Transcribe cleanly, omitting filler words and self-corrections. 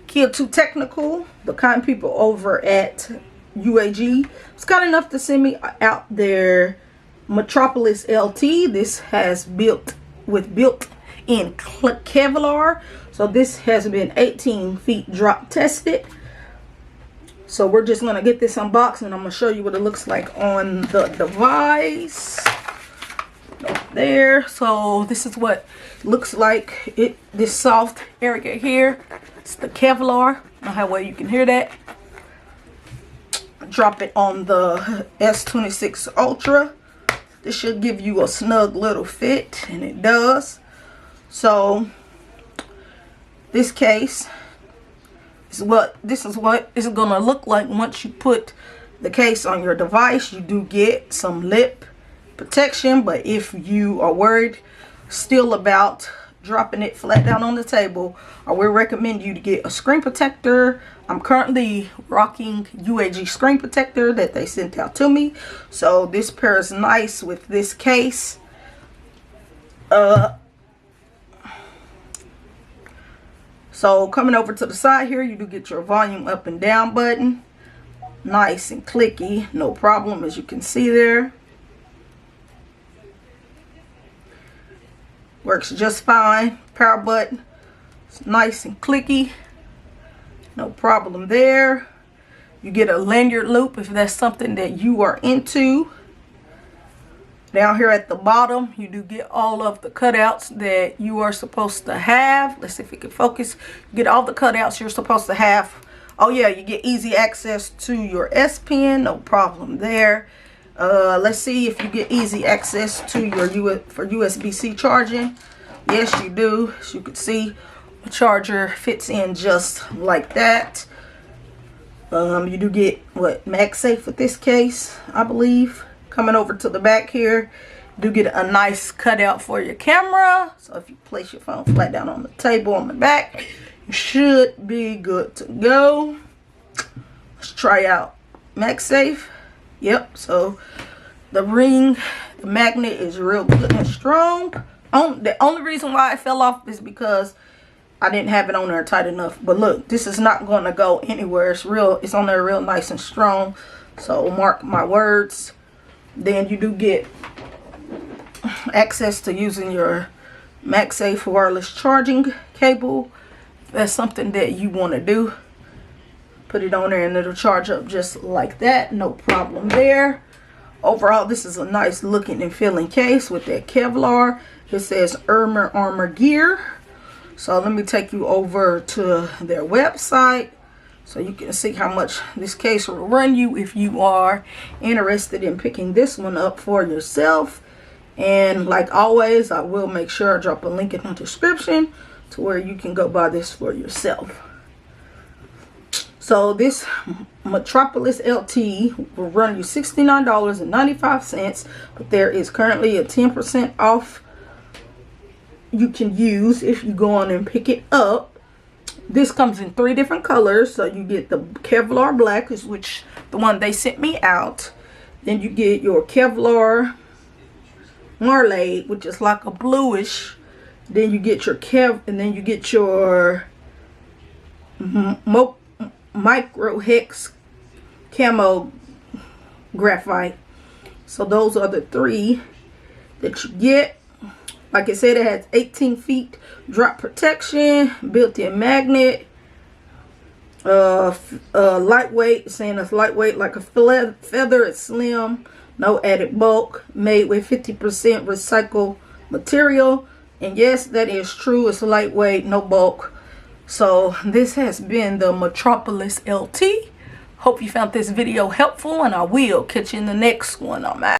Kid Too Technical, the kind people over at UAG, it's kind enough to send me out their Metropolis LT. This has built-in Kevlar. So this has been 18 feet drop tested. So we're just gonna get this unboxed and I'm gonna show you what it looks like on the device. There. So this is what it looks like. This soft area here, it's the Kevlar. I don't know how well you can hear that. Drop it on the S26 Ultra. This should give you a snug little fit, and it does. So this case is what it's gonna look like once you put the case on your device. You do get some lip protection, but if you are worried still about dropping it flat down on the table, I will recommend you to get a screen protector. I'm currently rocking UAG screen protector that they sent out to me, so this pairs nice with this case. So coming over to the side here, you do get your volume up and down button, nice and clicky, no problem, as you can see there. Works just fine. Power button, it's nice and clicky, no problem there. You get a lanyard loop if that's something that you are into. Down here at the bottom, you do get all of the cutouts that you are supposed to have. Let's see if we can focus. You get all the cutouts you're supposed to have. Oh yeah, you get easy access to your S Pen, no problem there. Let's see if you get easy access to your USB-C charging. Yes, you do. As you can see, the charger fits in just like that. You do get MagSafe with this case, I believe. Coming over to the back here, you do get a nice cutout for your camera. So if you place your phone flat down on the table on the back, you should be good to go. Let's try out MagSafe. Yep, so the ring, the magnet is real good and strong. The only reason why it fell off is because I didn't have it on there tight enough. But look, this is not going to go anywhere. It's on there real nice and strong. So mark my words. Then you do get access to using your MagSafe wireless charging cable. If that's something that you want to do, put it on there and it'll charge up just like that, no problem there. Overall, this is a nice looking and feeling case with that Kevlar. It says Armor Gear. So let me take you over to their website so you can see how much this case will run you if you are interested in picking this one up for yourself. And like always, I will make sure I drop a link in the description to where you can go buy this for yourself. So this Metropolis LT will run you $69.95, but there is currently a 10% off you can use if you go on and pick it up. This comes in 3 different colors. So you get the Kevlar Black, which the one they sent me out. Then you get your Kevlar Marmalade, which is like a bluish. Then you get your and then you get your Micro Hex Camo Graphite. So those are the 3 that you get. Like I said, it has 18 feet drop protection, built-in magnet, lightweight, saying it's lightweight like a feather. It's slim, no added bulk, made with 50% recycled material. And yes, that is true. It's lightweight, no bulk. So this has been the Metropolis LT. Hope you found this video helpful, and I will catch you in the next one. I'm out.